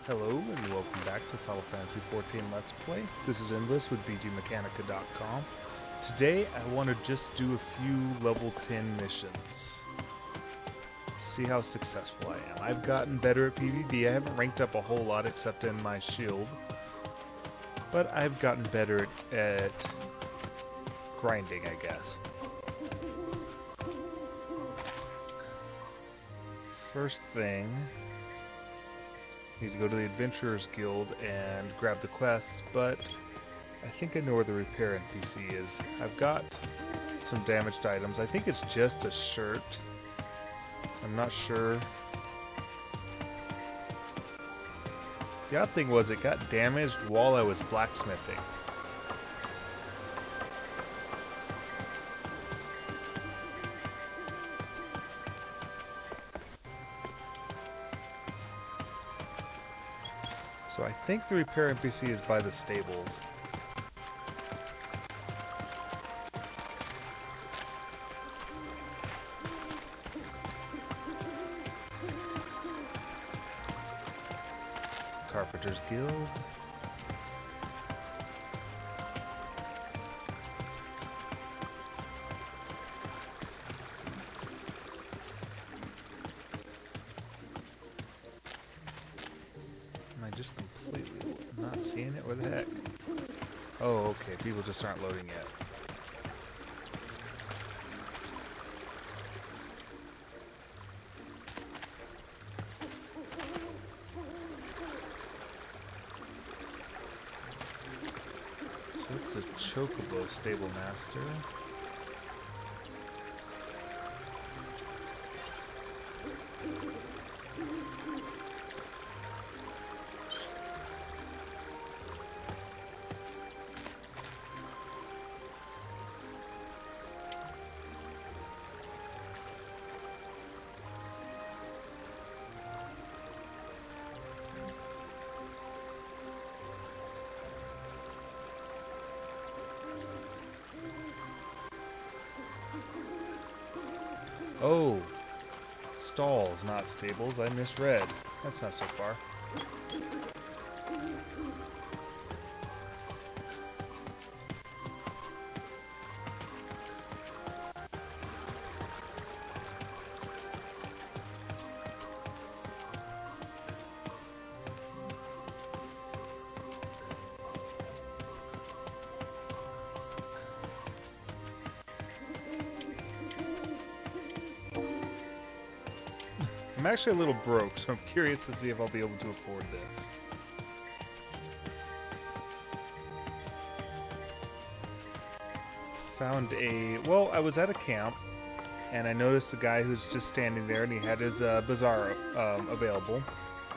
Hello and welcome back to Final Fantasy XIV Let's Play. This is Endless with VGmechanica.com. Today I want to just do a few level 10 missions. See how successful I am. I've gotten better at PvP. I haven't ranked up a whole lot except in my shield. But I've gotten better at grinding, I guess. First thing, need to go to the Adventurers Guild and grab the quests, but I think I know where the repair NPC is. I've got some damaged items. I think it's just a shirt. I'm not sure. The odd thing was it got damaged while I was blacksmithing. So I think the repair NPC is by the stables. It's the Carpenter's Guild. Just completely not seeing it? Where the heck? Oh, okay. People just aren't loading yet. So it's a Chocobo Stable Master. Oh, stalls, not stables. I misread. That's not so far. I'm actually a little broke, so I'm curious to see if I'll be able to afford this. Found a... Well, I was at a camp, and I noticed a guy who's just standing there, and he had his bazaar available.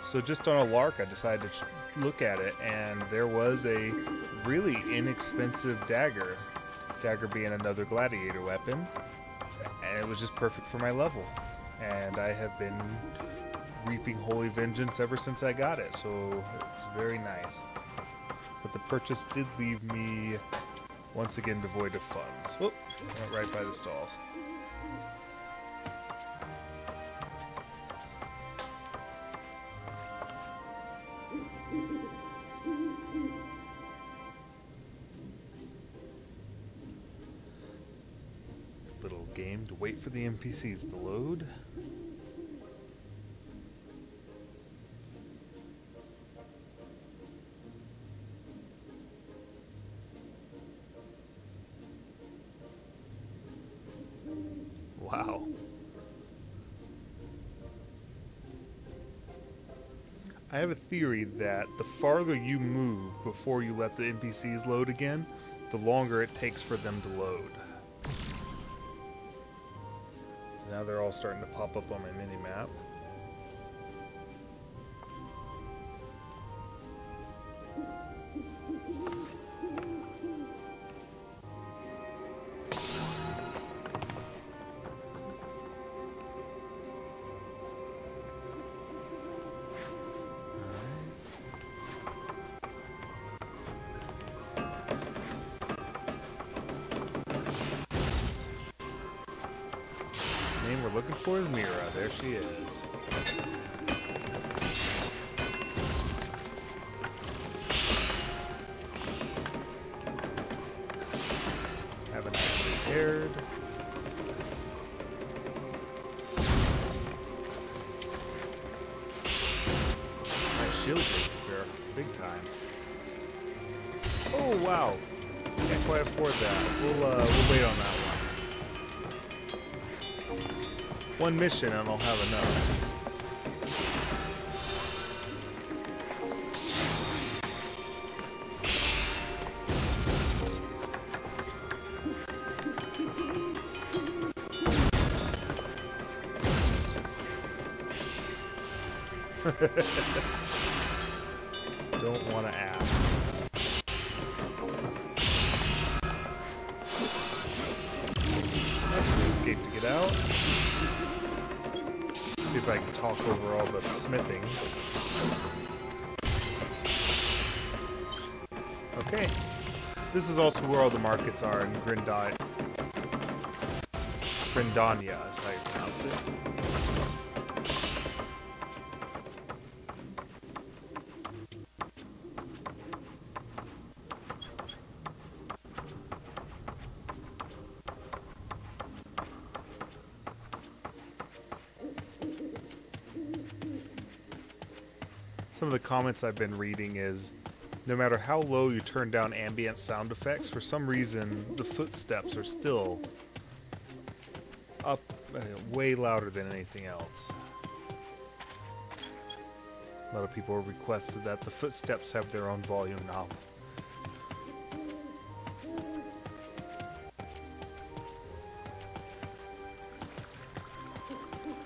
So just on a lark, I decided to look at it, and there was a really inexpensive dagger. Dagger being another gladiator weapon, and it was just perfect for my level. And I have been reaping holy vengeance ever since I got it, so it's very nice. But the purchase did leave me once again devoid of funds. Whoop, went right by the stalls. Little game to wait for the NPCs to load. Wow. I have a theory that the farther you move before you let the NPCs load again, the longer it takes for them to load. Now they're all starting to pop up on my mini-map. Name we're looking for is Mira. There she is. scared. My shield repair, big time. Oh wow! Can't quite afford that. We'll wait on that one. One mission and I'll have enough. Don't want to ask. I can escape to get out. See if I can talk over all the smithing. Okay. This is also where all the markets are in Grindania is how you pronounce it. Some of the comments I've been reading is, no matter how low you turn down ambient sound effects, for some reason the footsteps are still up way louder than anything else. A lot of people have requested that the footsteps have their own volume knob.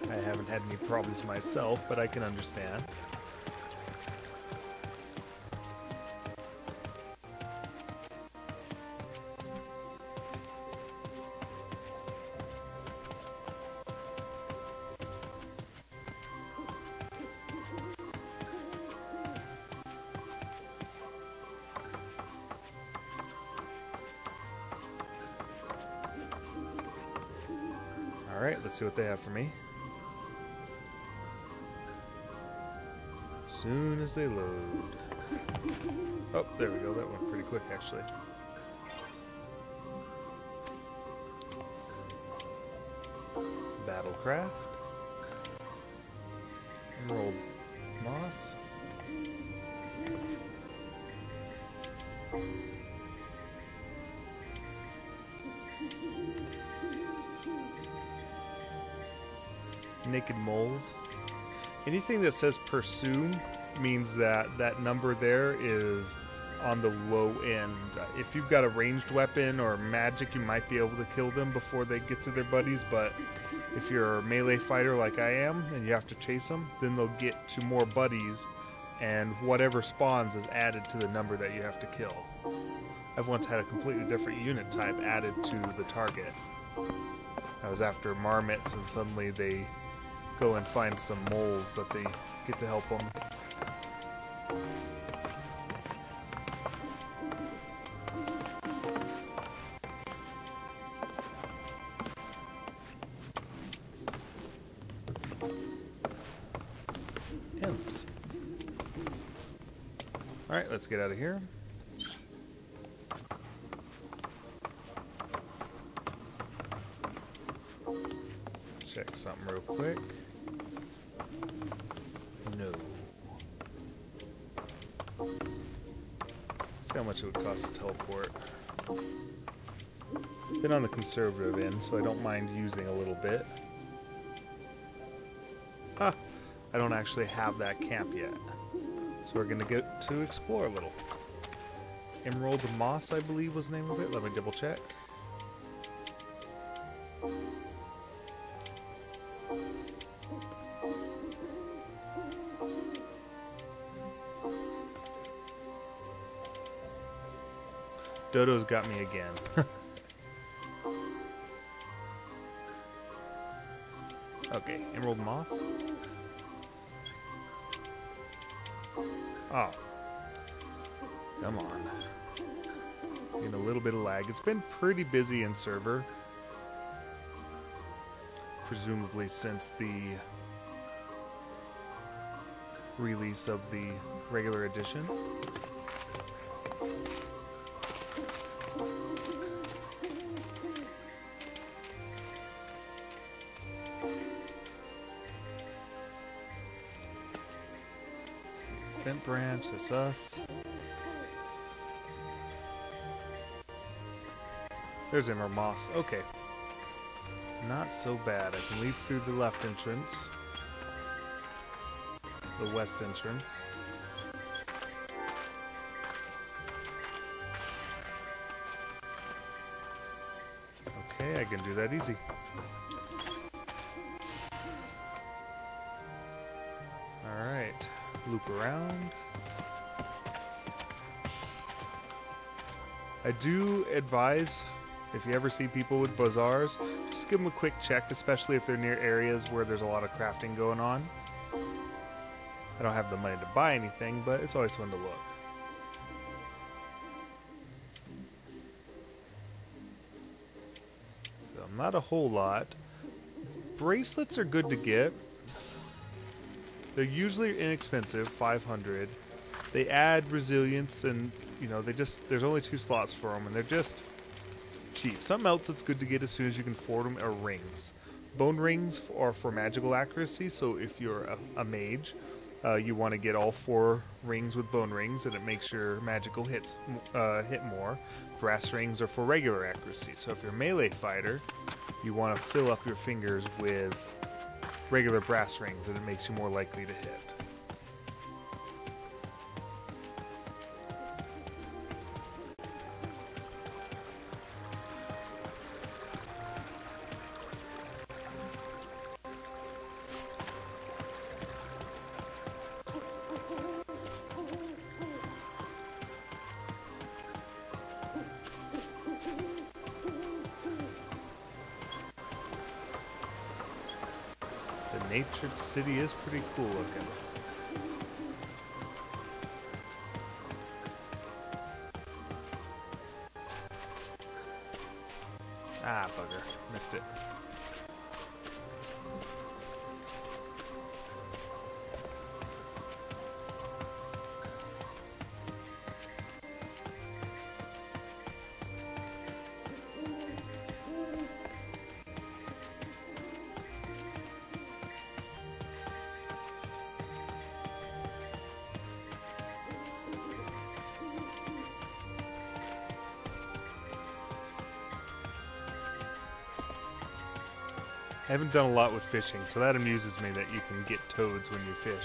I haven't had any problems myself, but I can understand. Alright, let's see what they have for me. Soon as they load. Oh, there we go. That went pretty quick, actually. Battlecraft. Emerald moss. Naked moles. Anything that says pursue means that that number there is on the low end. If you've got a ranged weapon or magic, you might be able to kill them before they get to their buddies, but if you're a melee fighter like I am and you have to chase them, then they'll get to more buddies and whatever spawns is added to the number that you have to kill. I've once had a completely different unit type added to the target. I was after marmots and suddenly they go and find some moles that they get to help them. Imps. Alright, let's get out of here. Check something real quick. No. See how much it would cost to teleport. Been on the conservative end, so I don't mind using a little bit. Ah, I don't actually have that camp yet. So we're gonna get to explore a little. Emerald Moss, I believe was the name of it. Let me double check. Dodo's got me again. Okay, Emerald Moss. Oh. Come on. Getting a little bit of lag. It's been pretty busy in server. Presumably since the release of the regular edition. It's Bent Branch, that's us. There's Emerald Moss. Okay. Not so bad. I can leave through the left entrance. The west entrance. Okay, I can do that easy. Alright. Loop around. I do advise, if you ever see people with bazaars, just give them a quick check, especially if they're near areas where there's a lot of crafting going on. I don't have the money to buy anything, but it's always fun to look. So, not a whole lot. Bracelets are good to get. They're usually inexpensive, 500. They add resilience and, you know, there's only 2 slots for them and they're just cheap. Something else that's good to get as soon as you can afford them are rings. Bone rings are for magical accuracy, so if you're a mage, you want to get all 4 rings with bone rings, and it makes your magical hits hit more. Brass rings are for regular accuracy, so if you're a melee fighter, you want to fill up your fingers with regular brass rings, and it makes you more likely to hit. The natured city is pretty cool looking. Ah, bugger. Missed it. I haven't done a lot with fishing, so that amuses me that you can get toads when you fish.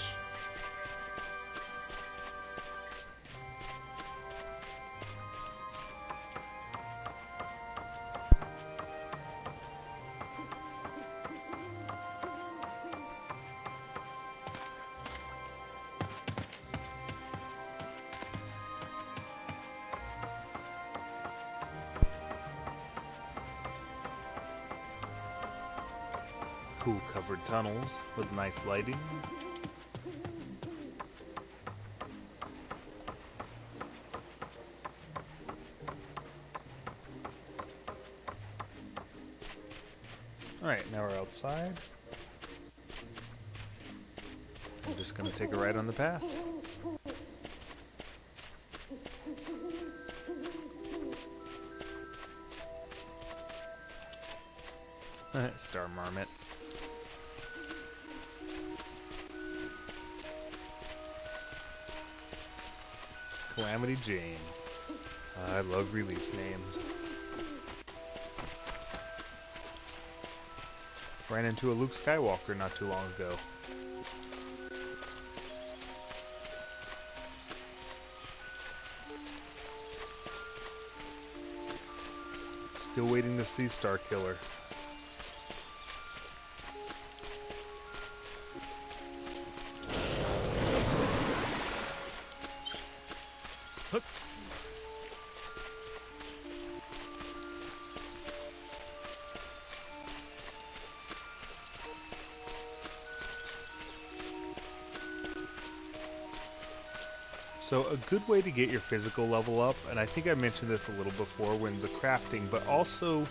Cool covered tunnels with nice lighting. Alright, now we're outside. I'm just going to take a ride on the path. Star marmots. Calamity Jane. I love release names. Ran into a Luke Skywalker not too long ago. Still waiting to see Star Killer. So a good way to get your physical level up, and I think I mentioned this a little before when the crafting, but also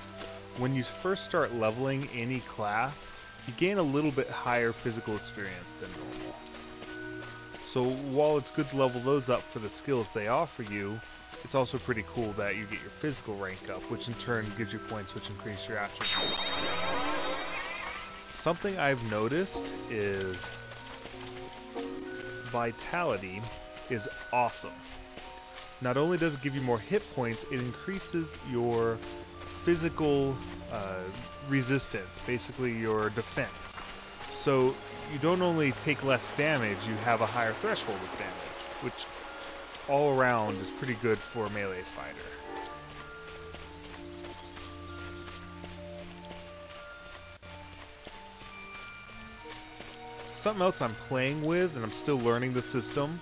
when you first start leveling any class, you gain a little bit higher physical experience than normal. So while it's good to level those up for the skills they offer you, it's also pretty cool that you get your physical rank up, which in turn gives you points which increase your attributes. Something I've noticed is Vitality is awesome. Not only does it give you more hit points, it increases your physical resistance, basically your defense. So you don't only take less damage, you have a higher threshold of damage, which all around is pretty good for a melee fighter. Something else I'm playing with, and I'm still learning the system,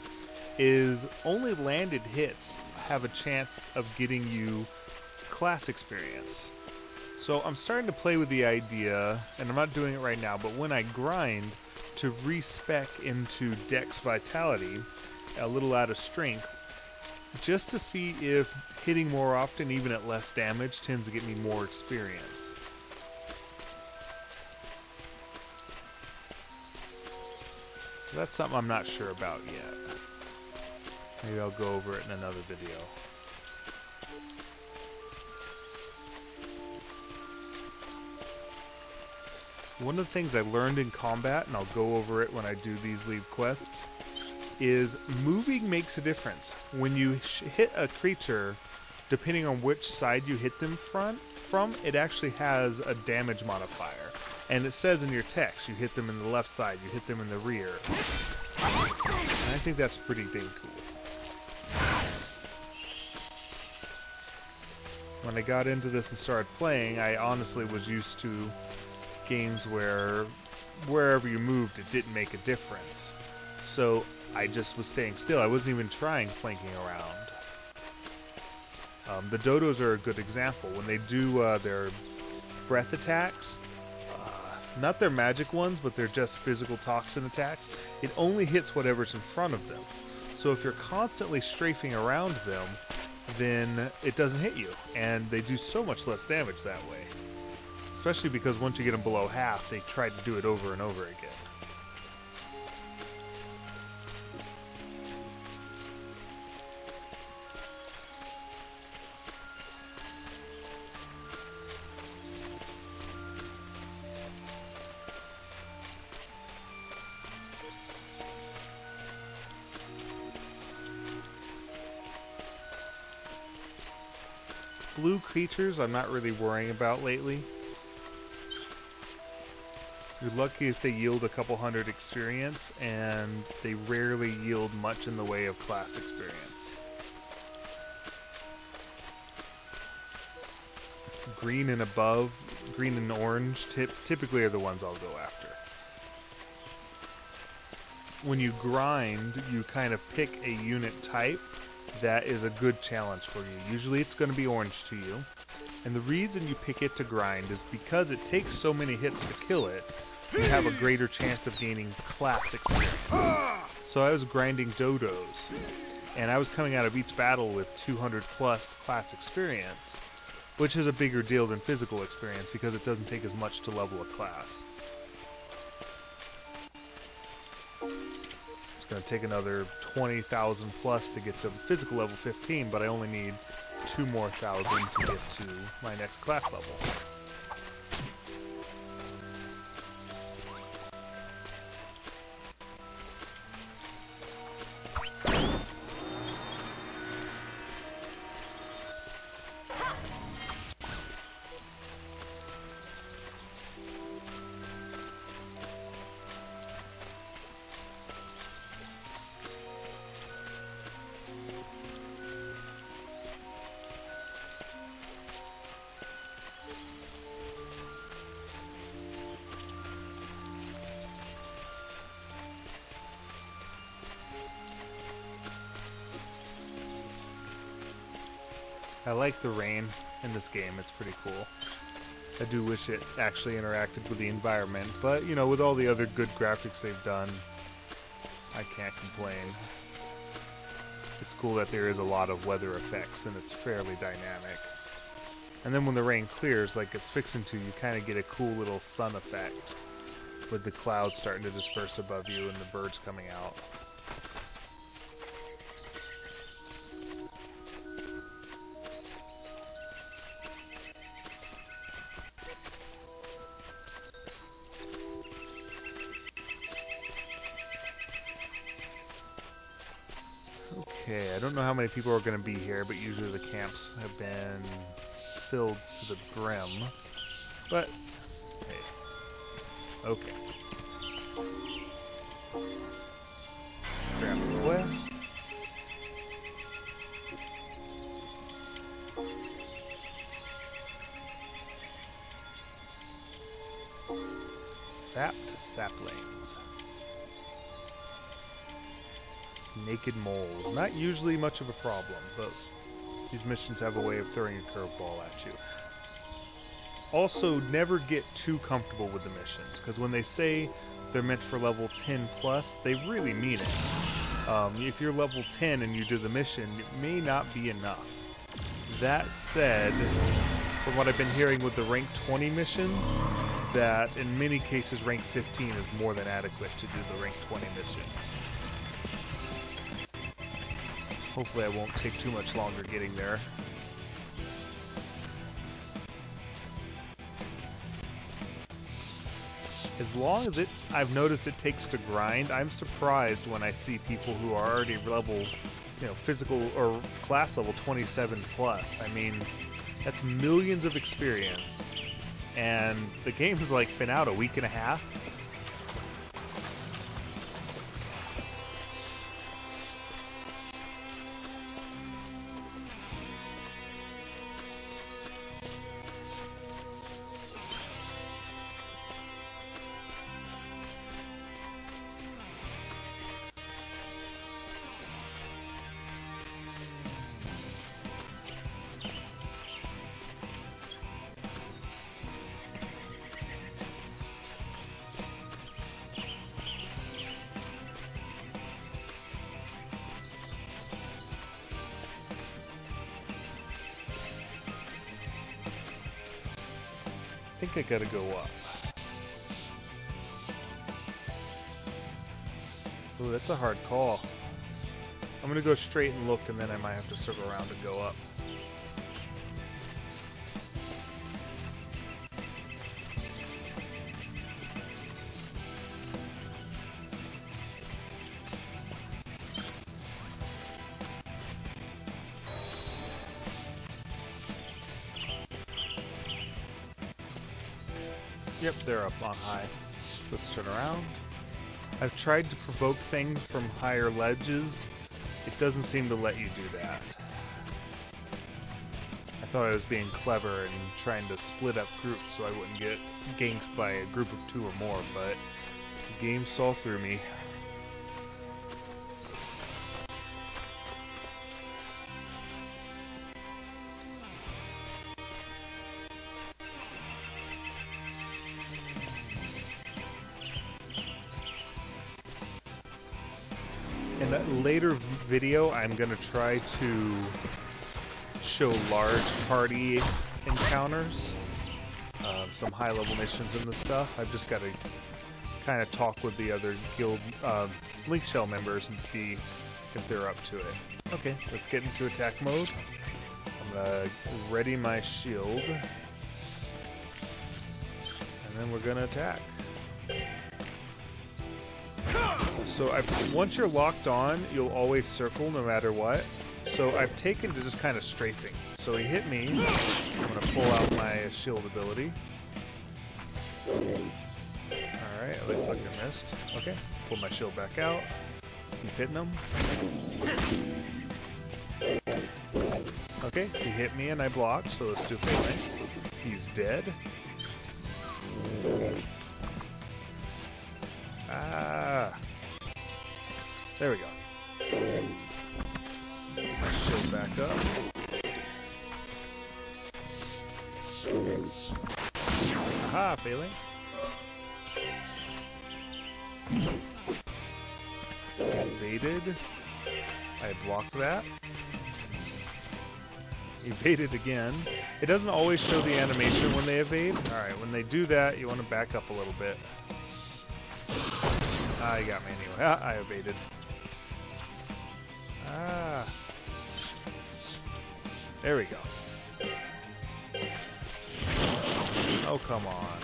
is only landed hits have a chance of getting you class experience. So I'm starting to play with the idea, and I'm not doing it right now, but when I grind to respec into Dex Vitality, a little out of strength, just to see if hitting more often, even at less damage, tends to get me more experience. That's something I'm not sure about yet. Maybe I'll go over it in another video. One of the things I learned in combat, and I'll go over it when I do these leave quests, is moving makes a difference. When you hit a creature, depending on which side you hit them from, it actually has a damage modifier. And it says in your text, you hit them in the left side, you hit them in the rear. And I think that's pretty dang cool. When I got into this and started playing, I honestly was used to games where wherever you moved, it didn't make a difference. So I just was staying still. I wasn't even trying flanking around. The dodos are a good example. When they do their breath attacks, not their magic ones, but they're just physical toxin attacks, it only hits whatever's in front of them. So if you're constantly strafing around them, then it doesn't hit you, and they do so much less damage that way. Especially because once you get them below half, they try to do it over and over again. Blue creatures I'm not really worrying about lately. You're lucky if they yield a couple hundred experience, and they rarely yield much in the way of class experience. Green and above, green and orange typically are the ones I'll go after. When you grind, you kind of pick a unit type that is a good challenge for you. Usually it's going to be orange to you. And the reason you pick it to grind is because it takes so many hits to kill it, you have a greater chance of gaining class experience. So I was grinding dodos, and I was coming out of each battle with 200 plus class experience, which is a bigger deal than physical experience because it doesn't take as much to level a class. It's going to take another 20,000 plus to get to physical level 15, but I only need 2 more thousand to get to my next class level. I like the rain in this game, it's pretty cool. I do wish it actually interacted with the environment, but you know, with all the other good graphics they've done, I can't complain. It's cool that there is a lot of weather effects and it's fairly dynamic. And then when the rain clears, like it's fixing to, you kind of get a cool little sun effect with the clouds starting to disperse above you and the birds coming out. Okay, I don't know how many people are going to be here, but usually the camps have been filled to the brim. But, hey. Okay. Let's grab the quest. Sapped saplings. Naked moles. Not usually much of a problem, but these missions have a way of throwing a curveball at you. Also, never get too comfortable with the missions, because when they say they're meant for level 10 plus, they really mean it. If you're level 10 and you do the mission, it may not be enough. That said, from what I've been hearing with the rank 20 missions, that in many cases rank 15 is more than adequate to do the rank 20 missions. Hopefully I won't take too much longer getting there. As long as I've noticed it takes to grind, I'm surprised when I see people who are already level, you know, physical or class level 27 plus. I mean, that's millions of experience. And the game's like been out a week and a half. I think I gotta go up. Ooh, that's a hard call. I'm gonna go straight and look, and then I might have to circle around and go up. Yep, they're up on high. Let's turn around. I've tried to provoke things from higher ledges. It doesn't seem to let you do that. I thought I was being clever and trying to split up groups so I wouldn't get ganked by a group of 2 or more, but the game saw through me. In that later video, I'm going to try to show large party encounters, some high-level missions and the stuff. I've just got to kind of talk with the other guild Link Shell members and see if they're up to it. Okay, let's get into attack mode. I'm going to ready my shield, and then we're going to attack. So once you're locked on, you'll always circle no matter what. So I've taken to just kind of strafing. So he hit me. I'm going to pull out my shield ability. Alright, it looks like I missed. Okay, pull my shield back out. Keep hitting him. Okay, he hit me and I blocked, so let's do phalanx. He's dead. Ah. There we go. Shield back up. Aha, phalanx. Evaded. I blocked that. Evaded again. It doesn't always show the animation when they evade. Alright, when they do that, you want to back up a little bit. Ah, you got me anyway. Ah, I evaded. Ah. There we go. Oh, come on.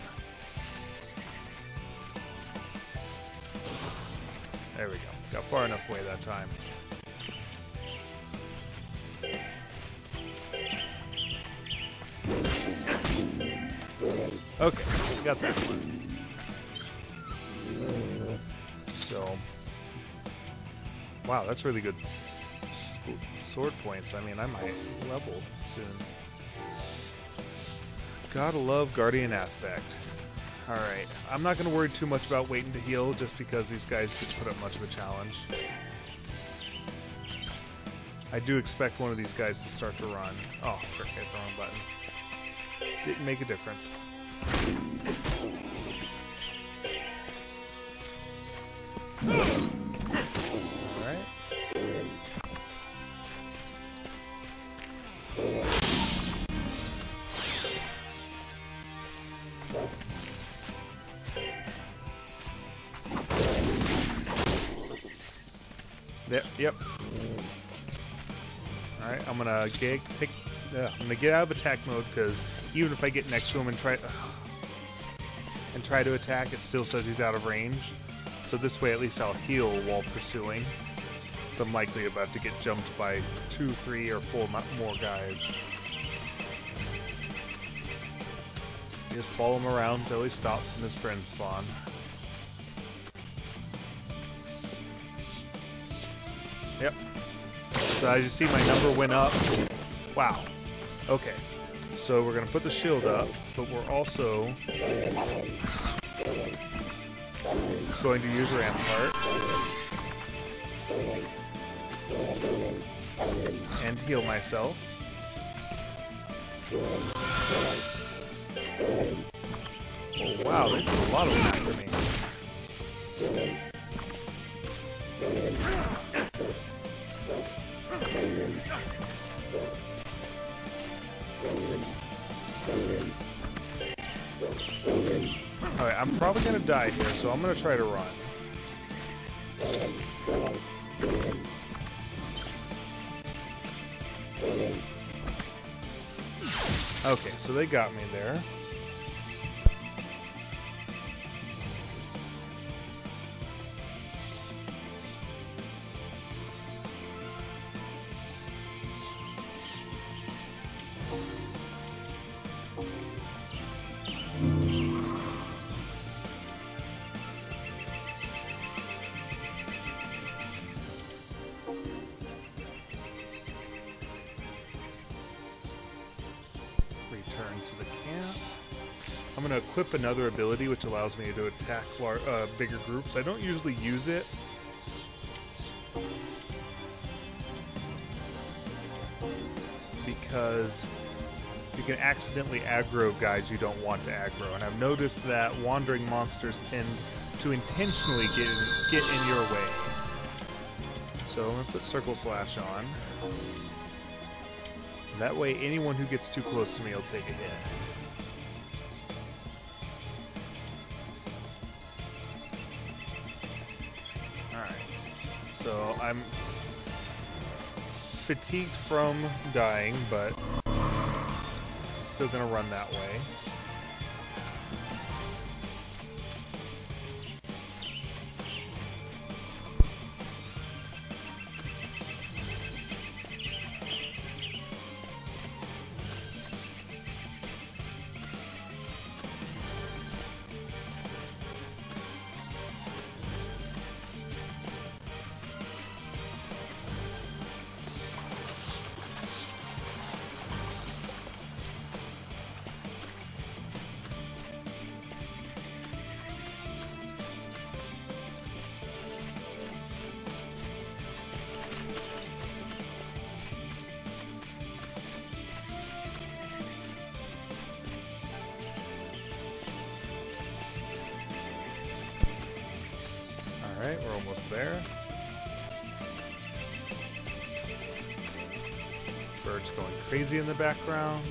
There we go. Got far enough away that time. Okay, got that one. So, wow, that's really good sword points. I mean, I might level soon. Gotta love Guardian Aspect. Alright, I'm not going to worry too much about waiting to heal just because these guys didn't put up much of a challenge. I do expect one of these guys to start to run. Oh, frick, I hit the wrong button. Didn't make a difference. Alright. Yep. Alright, I'm gonna get out of attack mode because even if I get next to him and try to attack, it still says he's out of range. So this way, at least I'll heal while pursuing. So I'm likely about to get jumped by 2, 3, or 4 more guys. You just follow him around until he stops and his friends spawn. Yep. So as you see, my number went up. Wow. Okay. So we're going to put the shield up, but we're also going to use Rampart and heal myself. Oh, wow, they did a lot of them after me. Alright, I'm probably going to die here, so I'm going to try to run. Okay, so they got me there. Return to the camp. I'm going to equip another ability which allows me to attack bigger groups. I don't usually use it. Because you can accidentally aggro guys you don't want to aggro. And I've noticed that wandering monsters tend to intentionally get in your way. So I'm going to put Circle Slash on. That way, anyone who gets too close to me will take a hit. Alright. So, I'm fatigued from dying, but still gonna run that way. Alright, we're almost there. Birds going crazy in the background.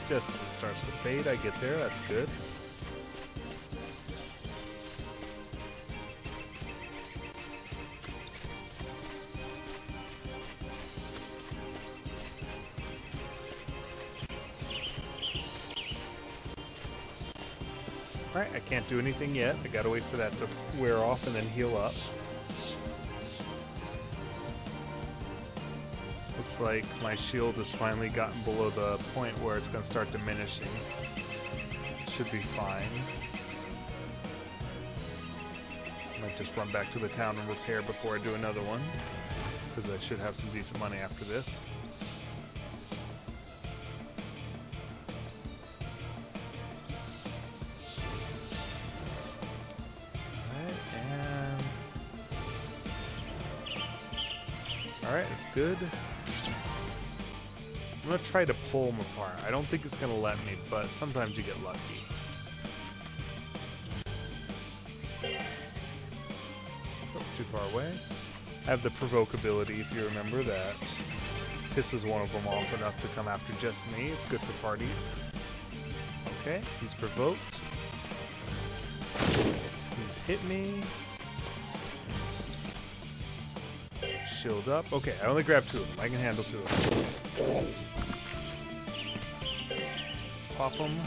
Just as it starts to fade, I get there. That's good. Alright, I can't do anything yet. I gotta wait for that to wear off and then heal up. Looks like my shield has finally gotten below the point where it's gonna start diminishing. Should be fine. Might just run back to the town and repair before I do another one, because I should have some decent money after this. Alright, it's good. I'm going to try to pull them apart. I don't think it's going to let me, but sometimes you get lucky. Oh, too far away. I have the provoke ability, if you remember, that pisses one of them off enough to come after just me. It's good for parties. Okay, he's provoked. He's hit me. Shield up. Okay, I only grabbed 2 of them. I can handle 2 of them. Pop them.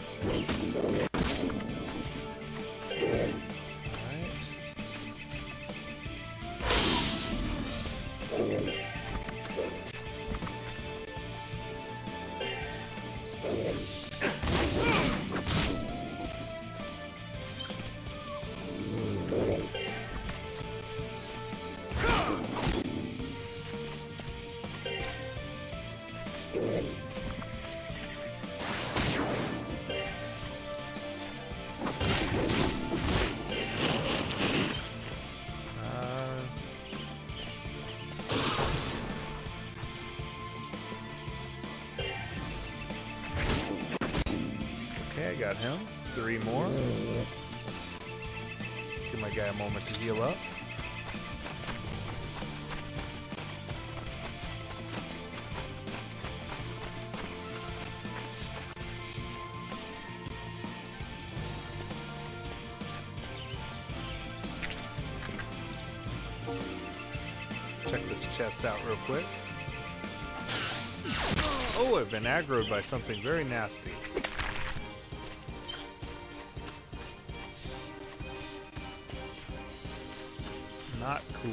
I got him. 3 more. Let's give my guy a moment to heal up. Check this chest out real quick. Oh, I've been aggroed by something very nasty. Not cool.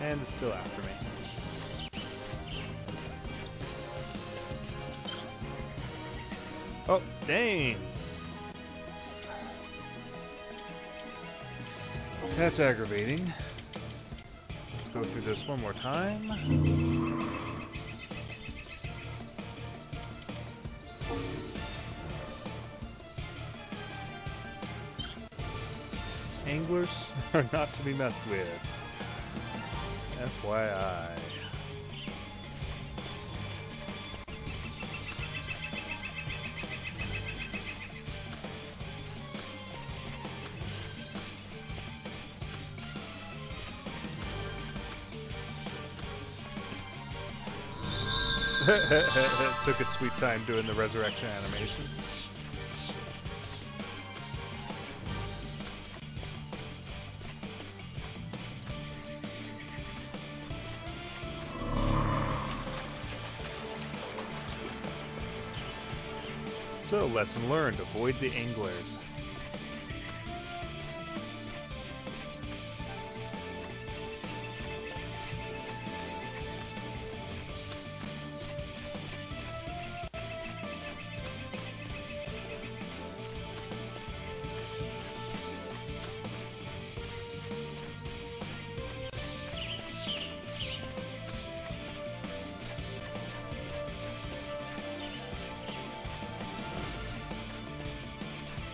And it's still after me. Oh, dang! That's aggravating. Go through this one more time. Anglers are not to be messed with. FYI. It took its sweet time doing the resurrection animation. So, lesson learned, avoid the anglers.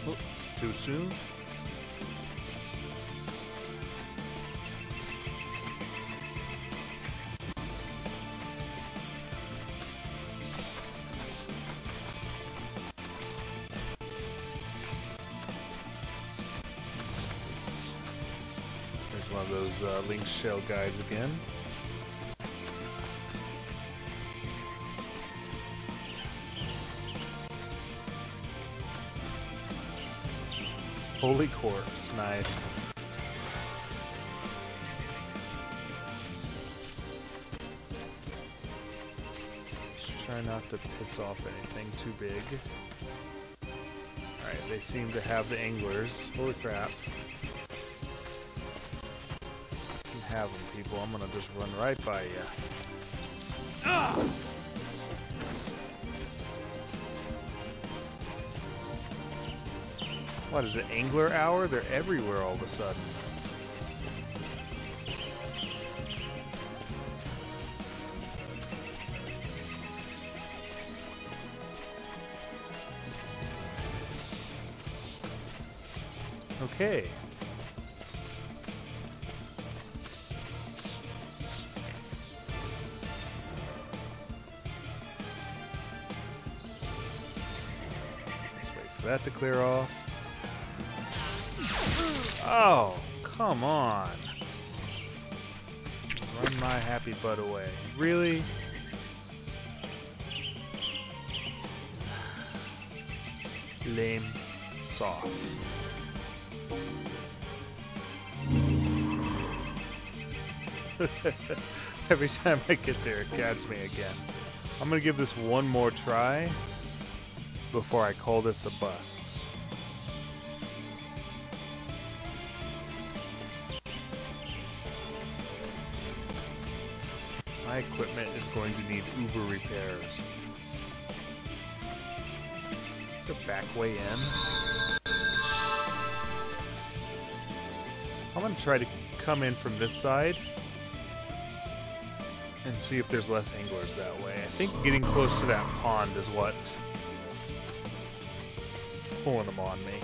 Oh, too soon. those lynx shell guys again. Holy corpse, nice. Just try not to piss off anything too big. Alright, they seem to have the anglers. Holy crap. You have them, people. I'm gonna just run right by you. Ah! What is it, angler hour? They're everywhere all of a sudden. Okay. Let's wait for that to clear off. Oh, come on. Run my happy butt away. Really? Lame sauce. Every time I get there, it grabs me again. I'm gonna give this one more try before I call this a bust. My equipment is going to need uber repairs. The back way in. I'm going to try to come in from this side and see if there's less anglers that way. I think getting close to that pond is what's pulling them on me.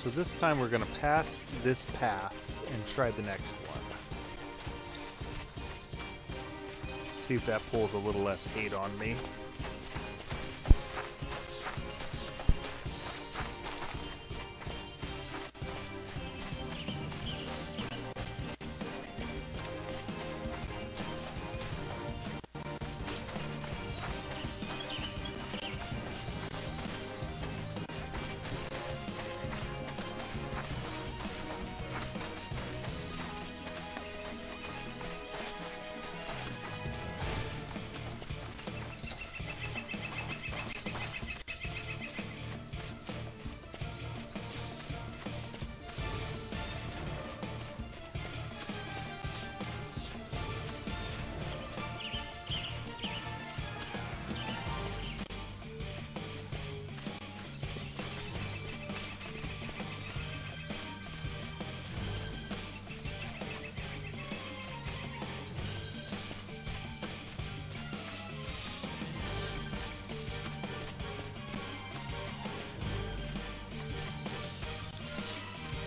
So this time we're going to pass this path and try the next one. See if that pulls a little less hate on me.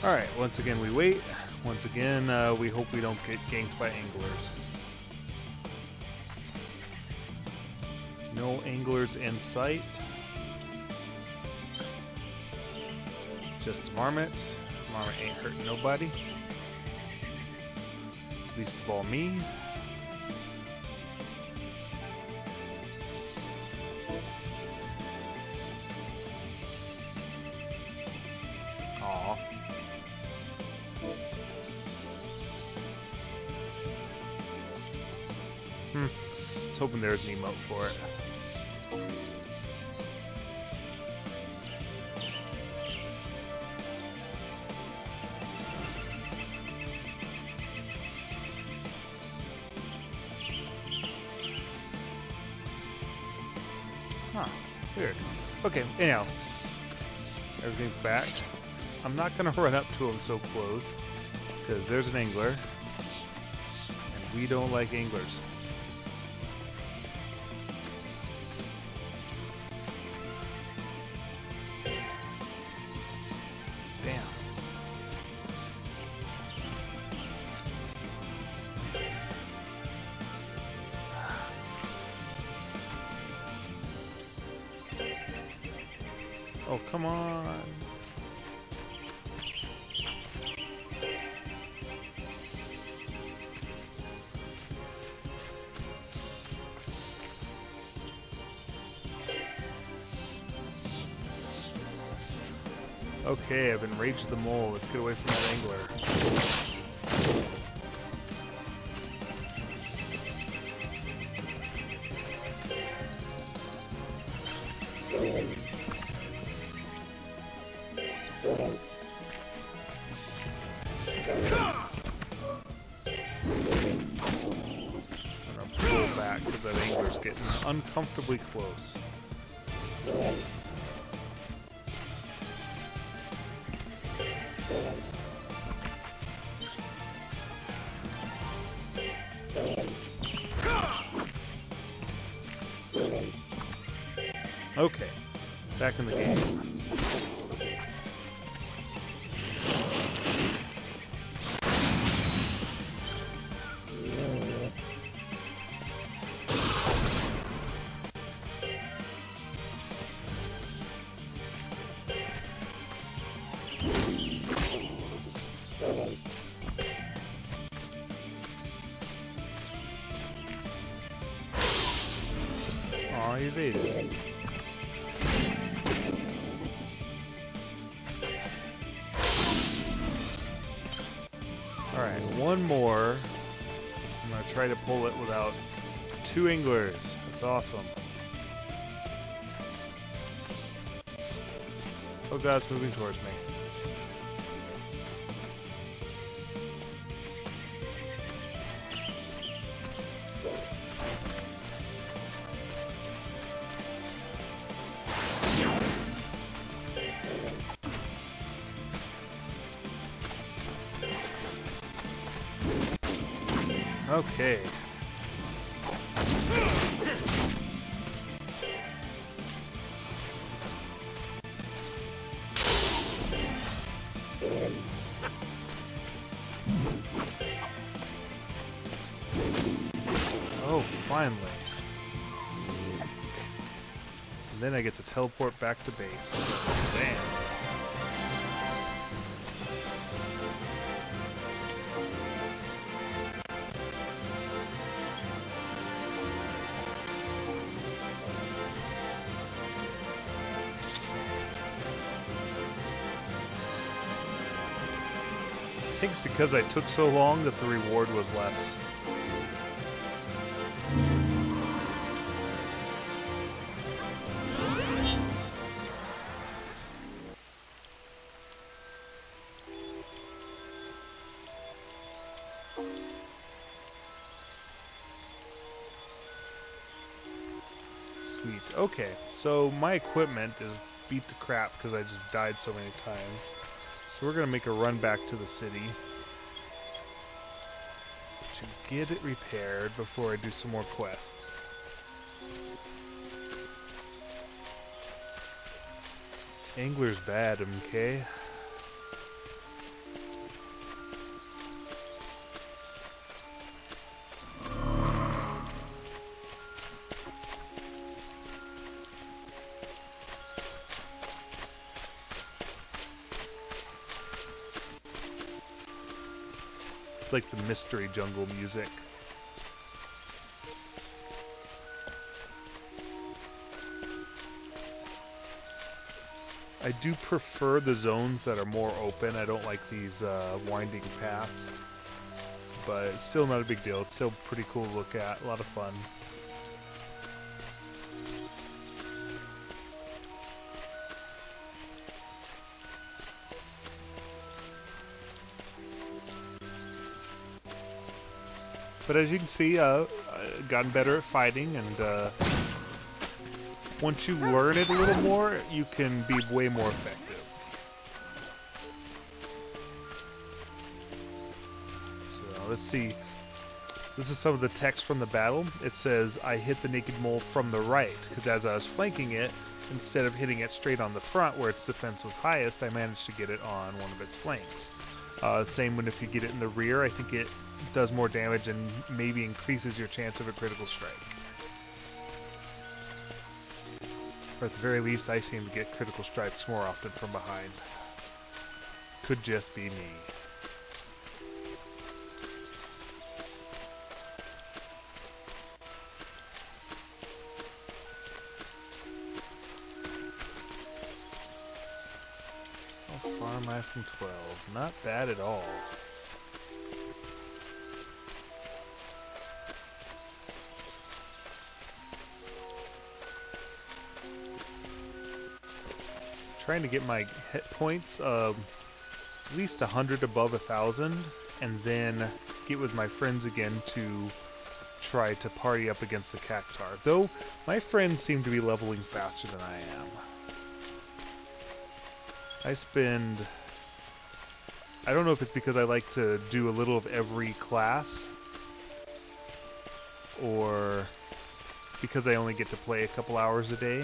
Alright, once again we wait. Once again, we hope we don't get ganked by anglers. No anglers in sight. Just a marmot. Marmot ain't hurting nobody. Least of all me. Aw. I was hoping there was an emote for it. Weird. Okay, anyhow. Everything's back. I'm not going to run up to him so close, because there's an angler, and we don't like anglers. Damn. Oh, come on. Okay, I've enraged the mole. Let's get away from that angler. I'm gonna pull back because that angler's getting uncomfortably close. Okay, back in the game. Aw, you evaded. Alright, one more. I'm going to try to pull it without two anglers. That's awesome. Oh god, it's moving towards me. Okay. Oh, finally. And then I get to teleport back to base. Damn. I think it's because I took so long that the reward was less. Sweet. Okay, so my equipment is beat to crap because I just died so many times. So we're going to make a run back to the city to get it repaired before I do some more quests. Angler's bad, okay? It's like the mystery jungle music. I do prefer the zones that are more open. I don't like these winding paths. But it's still not a big deal. It's still pretty cool to look at. A lot of fun. But as you can see, I've gotten better at fighting, and once you learn it a little more, you can be way more effective. So let's see. This is some of the text from the battle. It says, I hit the naked mole from the right, because as I was flanking it, instead of hitting it straight on the front where its defense was highest, I managed to get it on one of its flanks. Same when if you get it in the rear, I think it does more damage and maybe increases your chance of a critical strike. Or at the very least, I seem to get critical strikes more often from behind. Could just be me. How far am I from 12? Not bad at all. Trying to get my hit points at least 100 above 1,000, and then get with my friends again to try to party up against the Cactar. Though my friends seem to be leveling faster than I am. I don't know if it's because I like to do a little of every class, or because I only get to play a couple hours a day.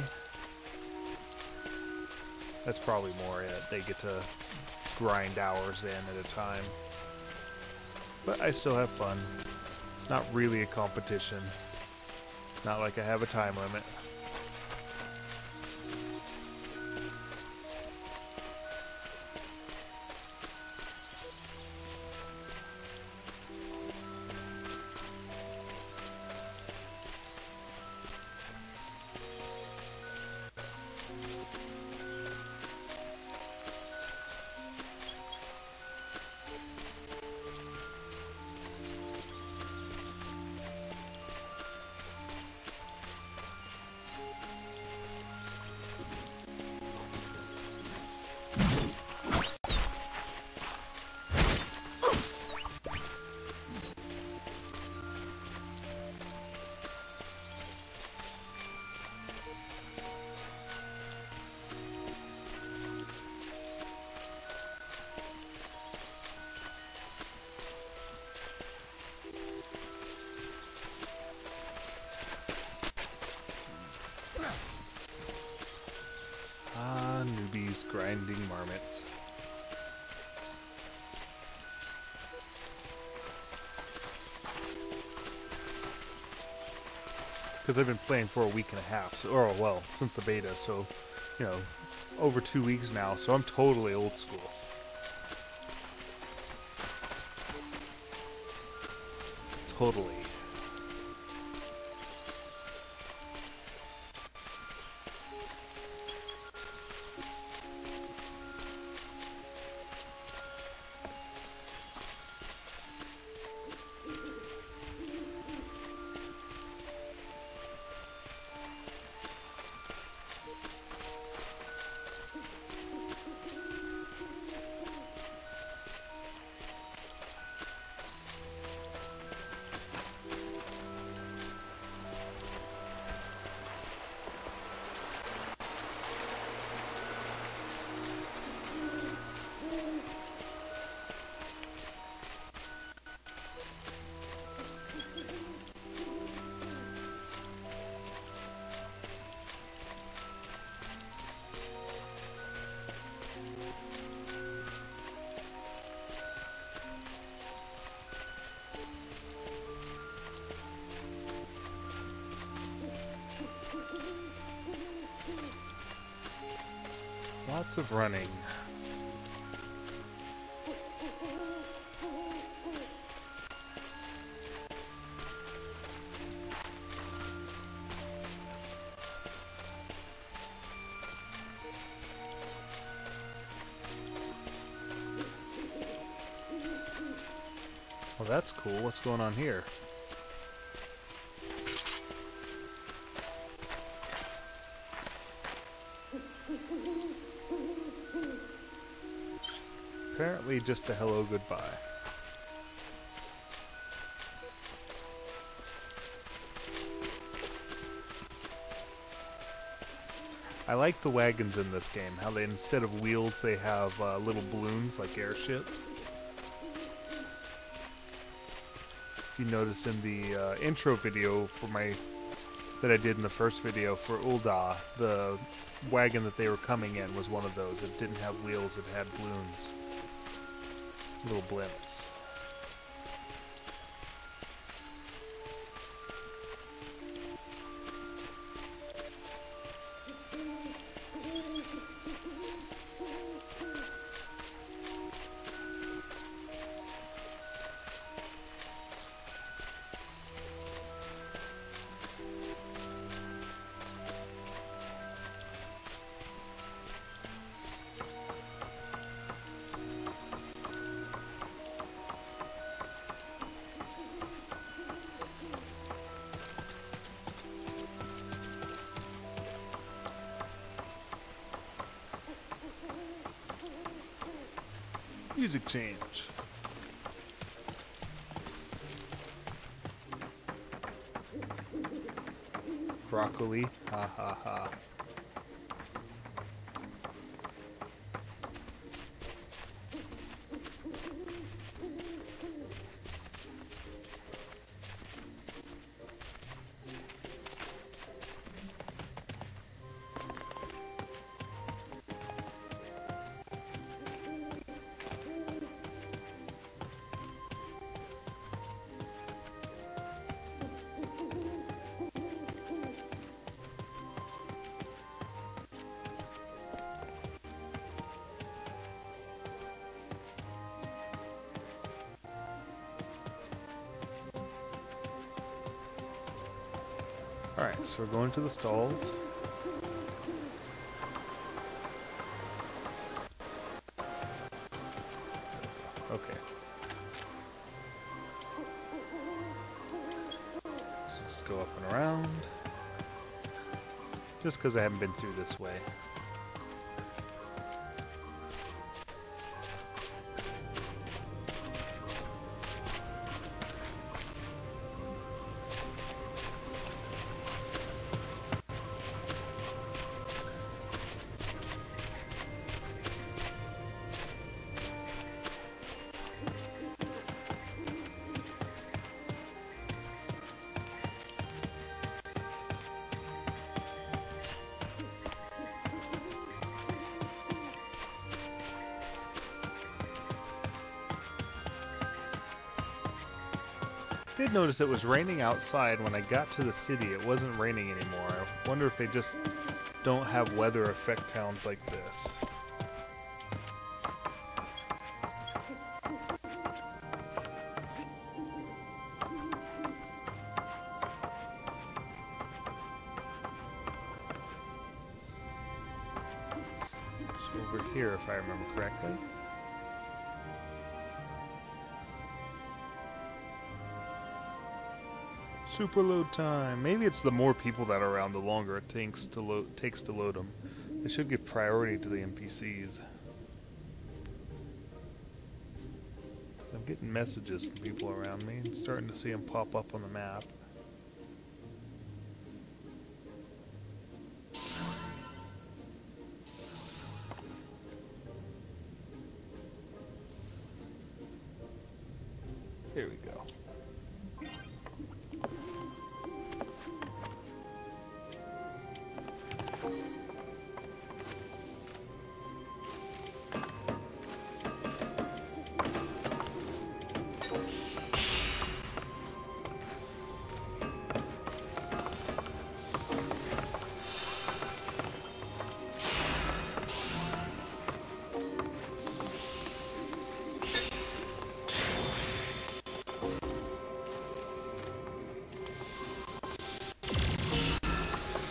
That's probably more it. They get to grind hours in at a time. But I still have fun. It's not really a competition. It's not like I have a time limit. Newbies grinding marmots. Because I've been playing for a week and a half, so, or well, since the beta, so, you know, over 2 weeks now, so I'm totally old school. Totally. Lots of running. Well, that's cool. What's going on here? Apparently just a hello goodbye. I like the wagons in this game, how they, instead of wheels, they have little balloons like airships. If you notice in the intro video for that I did in the first video for Ul'dah, the wagon that they were coming in was one of those. It didn't have wheels, it had balloons. Little blimps. Music change. Broccoli. Ha ha ha. Alright, so we're going to the stalls. Okay. So just go up and around. Just because I haven't been through this way. I did notice it was raining outside when I got to the city. It wasn't raining anymore. I wonder if they just don't have weather effect towns like this. So over here, if I remember correctly. Super load time. Maybe it's the more people that are around, the longer it takes to load them. They should give priority to the NPCs. I'm getting messages from people around me and starting to see them pop up on the map. Here we go.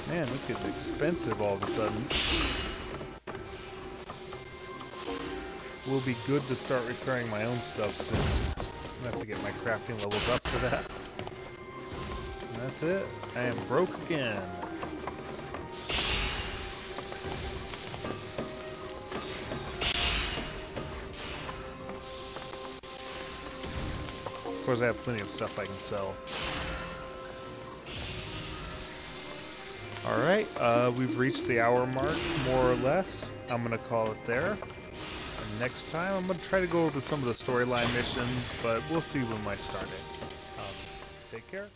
Man, look, it's expensive all of a sudden. Will be good to start repairing my own stuff soon. I'm gonna have to get my crafting levels up for that. And that's it. I am broke again. Of course, I have plenty of stuff I can sell. Alright, we've reached the hour mark, more or less. I'm going to call it there. And next time, I'm going to try to go over some of the storyline missions, but we'll see when I start it. Take care.